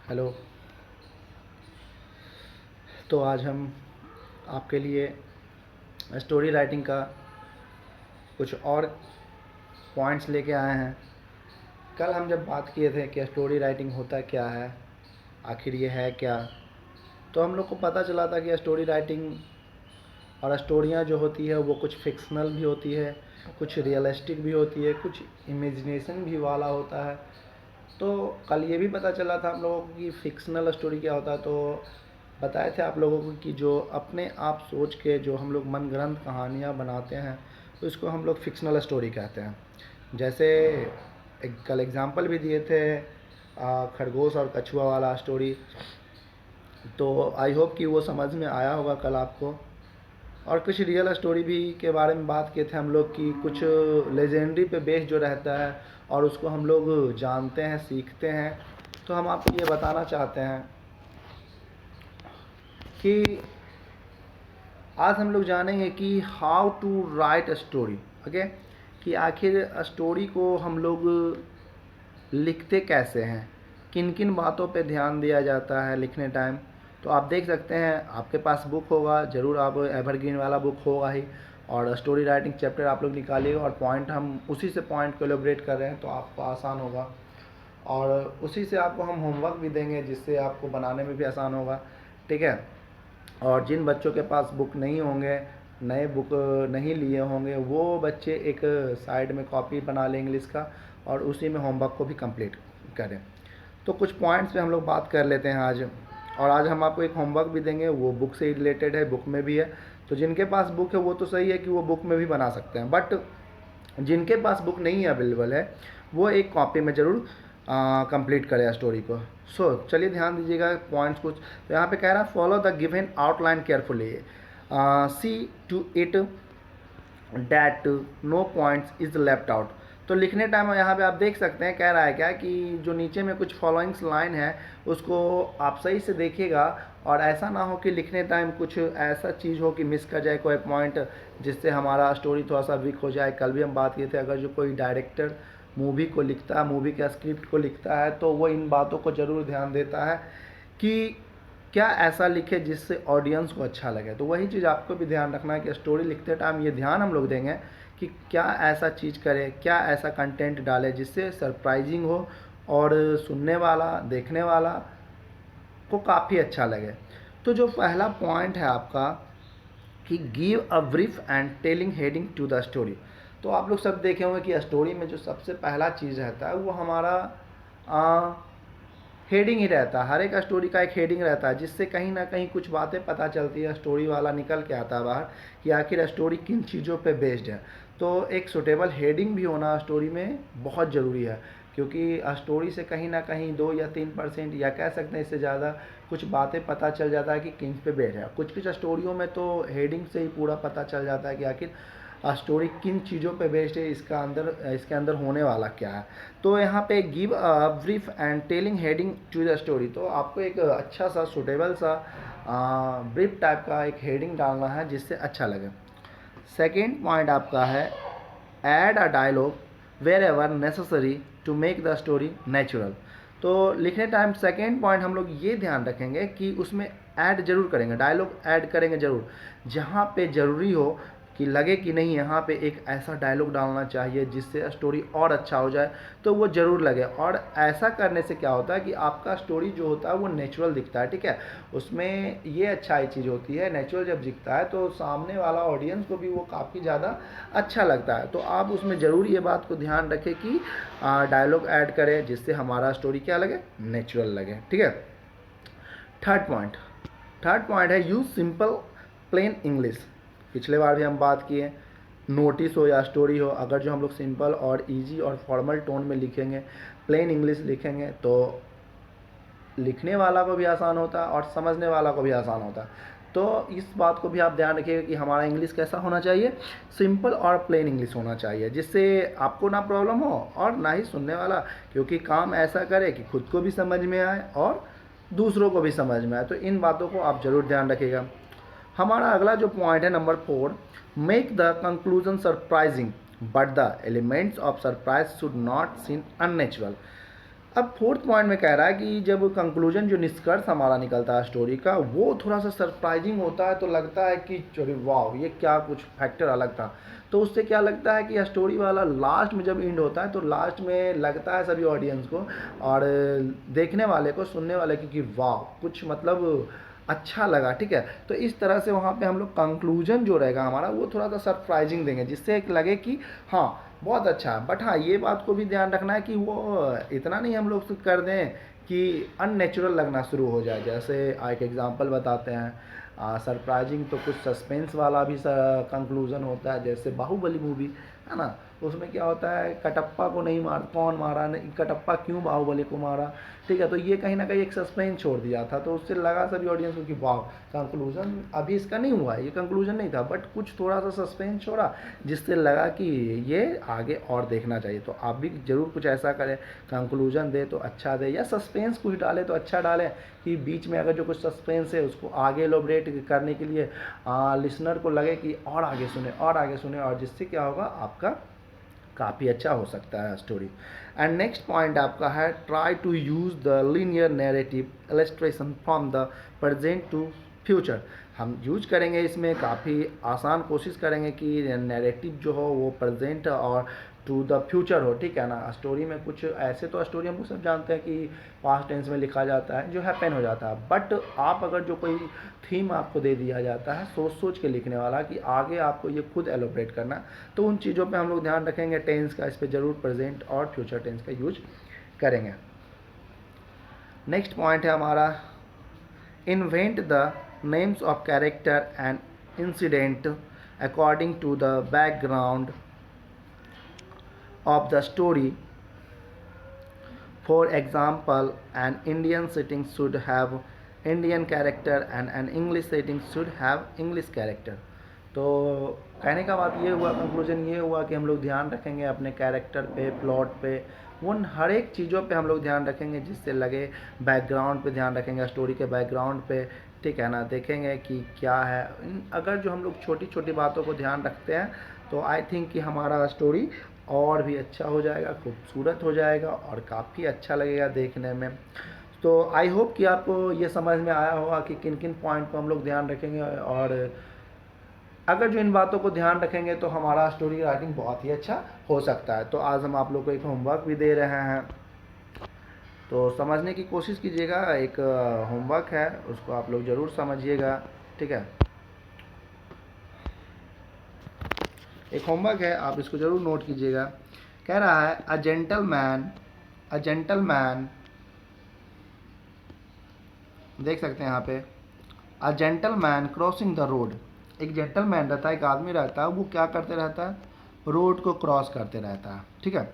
Hello. तो आज हम आपके लिए स्टोरी राइटिंग का कुछ और पॉइंट्स लेके आए हैं। कल हम जब बात किए थे कि स्टोरी राइटिंग होता क्या है, आखिर ये है क्या, तो हम लोग को पता चला था कि स्टोरी राइटिंग और स्टोरियाँ जो होती है वो कुछ फिक्शनल भी होती है, कुछ रियलिस्टिक भी होती है, कुछ इमेजिनेशन भी वाला होता है। तो कल ये भी पता चला था हम लोगों को कि फ़िक्शनल स्टोरी क्या होता है। तो बताए थे आप लोगों को कि जो अपने आप सोच के जो हम लोग मनगढ़ंत कहानियाँ बनाते हैं तो इसको हम लोग फ़िक्शनल स्टोरी कहते हैं। जैसे एक कल एग्ज़ाम्पल भी दिए थे खरगोश और कछुआ वाला स्टोरी। तो आई होप कि वो समझ में आया होगा कल आपको। और कुछ रियल स्टोरी भी के बारे में बात किए थे हम लोग कि कुछ लेजेंडरी पे बेस जो रहता है और उसको हम लोग जानते हैं, सीखते हैं। तो हम आपको ये बताना चाहते हैं कि आज हम लोग जानेंगे कि how to write story. Okay, कि आखिर स्टोरी को हम लोग लिखते कैसे हैं, किन किन बातों पे ध्यान दिया जाता है लिखने टाइम। तो आप देख सकते हैं आपके पास बुक होगा ज़रूर, आप एवरग्रीन वाला बुक होगा ही, और स्टोरी राइटिंग चैप्टर आप लोग निकालिएगा और पॉइंट हम उसी से पॉइंट को एलोबरेट कर रहे हैं तो आपको आसान होगा। और उसी से आपको हम होमवर्क भी देंगे जिससे आपको बनाने में भी आसान होगा। ठीक है। और जिन बच्चों के पास बुक नहीं होंगे, नए बुक नहीं लिए होंगे, वो बच्चे एक साइड में कॉपी बना लें इंग्लिश का और उसी में होमवर्क को भी कंप्लीट करें। तो कुछ पॉइंट्स पे हम लोग बात कर लेते हैं आज। और आज हम आपको एक होमवर्क भी देंगे, वो बुक से ही रिलेटेड है, बुक में भी है। तो जिनके पास बुक है वो तो सही है कि वो बुक में भी बना सकते हैं, बट जिनके पास बुक नहीं अवेलेबल है वो एक कॉपी में ज़रूर कंप्लीट करें स्टोरी को। चलिए ध्यान दीजिएगा पॉइंट्स कुछ। तो यहाँ पे कह रहा है follow the given outline carefully, see to it that no points is left out. तो लिखने टाइम यहाँ पे आप देख सकते हैं कह रहा है क्या कि जो नीचे में कुछ फॉलोइंग्स लाइन है उसको आप सही से देखिएगा और ऐसा ना हो कि लिखने टाइम कुछ ऐसा चीज़ हो कि मिस कर जाए कोई पॉइंट, जिससे हमारा स्टोरी थोड़ा सा वीक हो जाए। कल भी हम बात किए थे, अगर जो कोई डायरेक्टर मूवी को लिखता है, मूवी के स्क्रिप्ट को लिखता है, तो वो इन बातों को ज़रूर ध्यान देता है कि क्या ऐसा लिखे जिससे ऑडियंस को अच्छा लगे। तो वही चीज़ आपको भी ध्यान रखना है कि स्टोरी लिखते टाइम ये ध्यान हम लोग देंगे कि क्या ऐसा चीज़ करें, क्या ऐसा कंटेंट डालें जिससे सरप्राइजिंग हो और सुनने वाला, देखने वाला को काफ़ी अच्छा लगे। तो जो पहला पॉइंट है आपका कि give a brief and telling heading to the story. तो आप लोग सब देखे होंगे कि स्टोरी में जो सबसे पहला चीज़ रहता है वो हमारा हेडिंग ही रहता है। हर एक स्टोरी का एक हेडिंग रहता है जिससे कहीं ना कहीं कुछ बातें पता चलती है, स्टोरी वाला निकल के आता है बाहर कि आखिर स्टोरी किन चीज़ों पे बेस्ड है। तो एक सूटेबल हेडिंग भी होना स्टोरी में बहुत ज़रूरी है, क्योंकि स्टोरी से कहीं ना कहीं 2 या 3% या कह सकते हैं इससे ज़्यादा कुछ बातें पता चल जाता है कि किन पे बेस्ड है। कुछ कुछ स्टोरियों में तो हेडिंग से ही पूरा पता चल जाता है कि आखिर स्टोरी किन चीज़ों पे बेस्ड है, इसके अंदर होने वाला क्या है। तो यहाँ पे give a brief and telling heading to the story, तो आपको एक अच्छा सा सूटेबल सा ब्रीफ टाइप का एक हेडिंग डालना है जिससे अच्छा लगे। सेकेंड पॉइंट आपका है add a dialogue wherever necessary to make the story natural. तो लिखने टाइम सेकेंड पॉइंट हम लोग ये ध्यान रखेंगे कि उसमें ऐड जरूर करेंगे, डायलॉग ऐड करेंगे जरूर, जहाँ पे ज़रूरी हो कि लगे कि नहीं यहाँ पे एक ऐसा डायलॉग डालना चाहिए जिससे स्टोरी और अच्छा हो जाए, तो वो ज़रूर लगे। और ऐसा करने से क्या होता है कि आपका स्टोरी जो होता है वो नेचुरल दिखता है। ठीक है, उसमें ये अच्छाई चीज़ होती है, नेचुरल जब दिखता है तो सामने वाला ऑडियंस को भी वो काफ़ी ज़्यादा अच्छा लगता है। तो आप उसमें ज़रूर ये बात को ध्यान रखें कि डायलॉग ऐड करें जिससे हमारा स्टोरी क्या लगे, नेचुरल लगे। ठीक है। थर्ड पॉइंट है यूज़ सिंपल प्लेन इंग्लिश। पिछले बार भी हम बात किए, नोटिस हो या स्टोरी हो, अगर जो हम लोग सिंपल और इजी और फॉर्मल टोन में लिखेंगे, प्लेन इंग्लिश लिखेंगे, तो लिखने वाला को भी आसान होता है और समझने वाला को भी आसान होता है। तो इस बात को भी आप ध्यान रखिएगा कि हमारा इंग्लिश कैसा होना चाहिए, सिंपल और प्लेन इंग्लिश होना चाहिए, जिससे आपको ना प्रॉब्लम हो और ना ही सुनने वाला, क्योंकि काम ऐसा करे कि खुद को भी समझ में आए और दूसरों को भी समझ में आए। तो इन बातों को आप ज़रूर ध्यान रखिएगा। हमारा अगला जो पॉइंट है number 4, make the conclusion surprising but the elements of surprise should not seen unnatural. अब फोर्थ पॉइंट में कह रहा है कि जब कंक्लूजन जो निष्कर्ष हमारा निकलता है स्टोरी का वो थोड़ा सा सरप्राइजिंग होता है, तो लगता है कि चोरी वाह ये क्या कुछ फैक्टर अलग था। तो उससे क्या लगता है कि स्टोरी वाला लास्ट में जब एंड होता है तो लास्ट में लगता है सभी ऑडियंस को और देखने वाले को, सुनने वाले को कि वाह कुछ मतलब अच्छा लगा, ठीक है। तो इस तरह से वहाँ पे हम लोग कंक्लूजन जो रहेगा हमारा वो थोड़ा सा सरप्राइजिंग देंगे, जिससे एक लगे कि हाँ बहुत अच्छा है। बट हाँ ये बात को भी ध्यान रखना है कि वो इतना नहीं हम लोग कर दें कि अननेचुरल लगना शुरू हो जाए। जैसे एक एग्जांपल बताते हैं, सरप्राइजिंग तो कुछ सस्पेंस वाला भी कंक्लूजन होता है, जैसे बाहुबली मूवी है ना, उसमें क्या होता है कटप्पा को नहीं मार, कौन मारा नहीं, कटप्पा क्यों बाहुबली को मारा, ठीक है। तो ये कहीं ना कहीं एक सस्पेंस छोड़ दिया था, तो उससे लगा सभी ऑडियंस को कि वाह कंक्लूजन अभी इसका नहीं हुआ है, ये कंक्लूजन नहीं था, बट कुछ थोड़ा सा सस्पेंस छोड़ा जिससे लगा कि ये आगे और देखना चाहिए। तो आप भी जरूर कुछ ऐसा करें, कंक्लूजन दे तो अच्छा दे, या सस्पेंस कुछ डाले तो अच्छा डालें कि बीच में अगर जो कुछ सस्पेंस है उसको आगे एलोबरेट करने के लिए लिसनर को लगे कि और आगे सुने और आगे सुने, और जिससे क्या होगा आपका काफ़ी अच्छा हो सकता है स्टोरी। एंड नेक्स्ट पॉइंट आपका है try to use the linear narrative illustration from the present to future. हम यूज करेंगे इसमें काफ़ी आसान कोशिश करेंगे कि नैरेटिव जो हो वो प्रेजेंट और टू द फ्यूचर हो, ठीक है ना। स्टोरी में कुछ ऐसे तो स्टोरी हम सब जानते हैं कि पास्ट टेंस में लिखा जाता है जो हैपन हो जाता है, बट आप अगर जो कोई थीम आपको दे दिया जाता है सोच सोच के लिखने वाला कि आगे आपको ये खुद एलोबरेट करना, तो उन चीज़ों पे हम लोग ध्यान रखेंगे। टेंस का इस पर ज़रूर प्रेजेंट और फ्यूचर टेंस का यूज करेंगे। नेक्स्ट पॉइंट है हमारा invent the names of character and incident according to the background of the story. For example, an Indian setting should have Indian character and an English setting should have English character. तो कहने का बात ये हुआ, conclusion ये हुआ कि हम लोग ध्यान रखेंगे अपने कैरेक्टर पे, प्लॉट पे, उन हर एक चीज़ों पे हम लोग ध्यान रखेंगे, जिससे लगे बैकग्राउंड पे ध्यान रखेंगे, स्टोरी के बैकग्राउंड पे, ठीक है ना। देखेंगे कि क्या है, अगर जो हम लोग छोटी छोटी बातों को ध्यान रखते हैं तो आई थिंक कि हमारा स्टोरी और भी अच्छा हो जाएगा, खूबसूरत हो जाएगा और काफ़ी अच्छा लगेगा देखने में। तो आई होप कि आपको ये समझ में आया होगा कि किन किन पॉइंट को हम लोग ध्यान रखेंगे, और अगर जो इन बातों को ध्यान रखेंगे तो हमारा स्टोरी राइटिंग बहुत ही अच्छा हो सकता है। तो आज हम आप लोग को एक होमवर्क भी दे रहे हैं, तो समझने की कोशिश कीजिएगा। एक होमवर्क है, उसको आप लोग ज़रूर समझिएगा, ठीक है। एक होमवर्क है, आप इसको ज़रूर नोट कीजिएगा। कह रहा है अ जेंटलमैन देख सकते हैं यहाँ पे, a gentleman crossing the road. एक जेंटलमैन रहता है, एक आदमी रहता है, वो क्या करते रहता है, रोड को क्रॉस करते रहता है, ठीक है।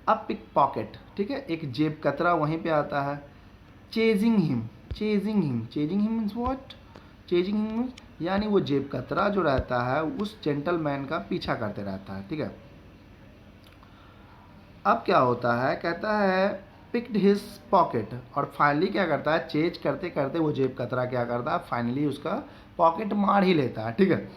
अब पिक पॉकेट, ठीक है, एक जेब कतरा वहीं पे आता है। Chasing him means what, chasing him means यानी वो जेब कतरा जो रहता है उस जेंटलमैन का पीछा करते रहता है, ठीक है। अब क्या होता है, कहता है पिक्ड हिज पॉकेट, और फाइनली क्या करता है, चेज करते करते वो जेब कतरा क्या करता है, फाइनली उसका पॉकेट मार ही लेता है, ठीक है।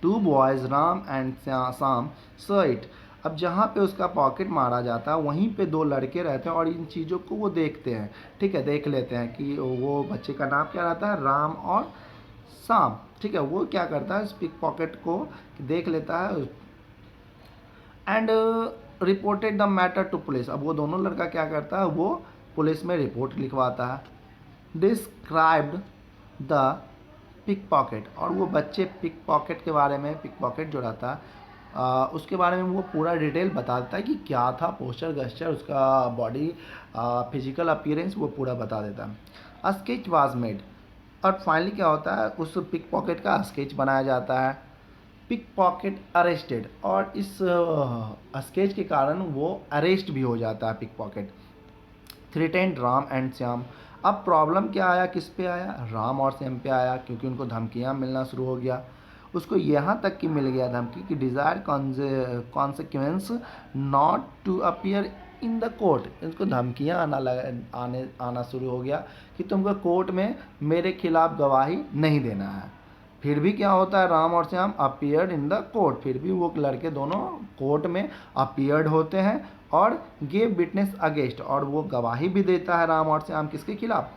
टू बॉयज राम एंड शाम सॉ इट। अब जहाँ पे उसका पॉकेट मारा जाता है वहीं पे दो लड़के रहते हैं और इन चीज़ों को वो देखते हैं, ठीक है, देख लेते हैं कि वो बच्चे का नाम क्या रहता है, राम और शाम, ठीक है। वो क्या करता है, इस पिक पॉकेट को देख लेता है and reported the matter to police. अब वो दोनों लड़का क्या करता है, वो पुलिस में रिपोर्ट लिखवाता है। डिस्क्राइब्ड द पिक पॉकेट, और वो बच्चे पिक पॉकेट के बारे में, पिक पॉकेट जो रहता है उसके बारे में वो पूरा डिटेल बता देता है कि क्या था, पोस्चर गस्चर, उसका बॉडी फिजिकल अपीयरेंस वो पूरा बता देता है। अ स्केच वाज मेड, और फाइनली क्या होता है, उस पिक पॉकेट का स्केच बनाया जाता है। पिक पॉकेट अरेस्टेड, और इस स्केच के कारण वो अरेस्ट भी हो जाता है pick pocket. Threatened Ram and Shyam, अब प्रॉब्लम क्या आया, किस पे आया, राम और श्याम पे आया, क्योंकि उनको धमकियाँ मिलना शुरू हो गया। उसको यहाँ तक कि मिल गया धमकी कि dire consequence not to appear in the court. इसको धमकियाँ आना शुरू हो गया कि तुमको कोर्ट में मेरे खिलाफ गवाही नहीं देना है। फिर भी क्या होता है, राम और Shyam appeared in the court, फिर भी वो लड़के दोनों कोर्ट में अपीयर्ड होते हैं और गेव विटनेस अगेंस्ट, और वो गवाही भी देता है राम और श्याम किसके खिलाफ,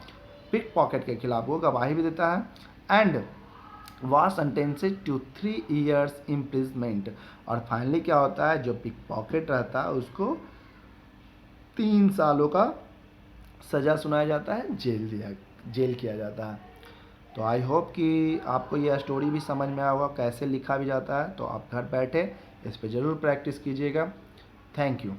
पिक पॉकेट के खिलाफ वो गवाही भी देता है। And was sentenced to 3 years imprisonment, और फाइनली क्या होता है, जो पिक पॉकेट रहता है उसको 3 सालों का सज़ा सुनाया जाता है, जेल किया जाता है। तो आई होप कि आपको यह स्टोरी भी समझ में आया होगा कैसे लिखा भी जाता है। तो आप घर बैठे इस पर ज़रूर प्रैक्टिस कीजिएगा। Thank you.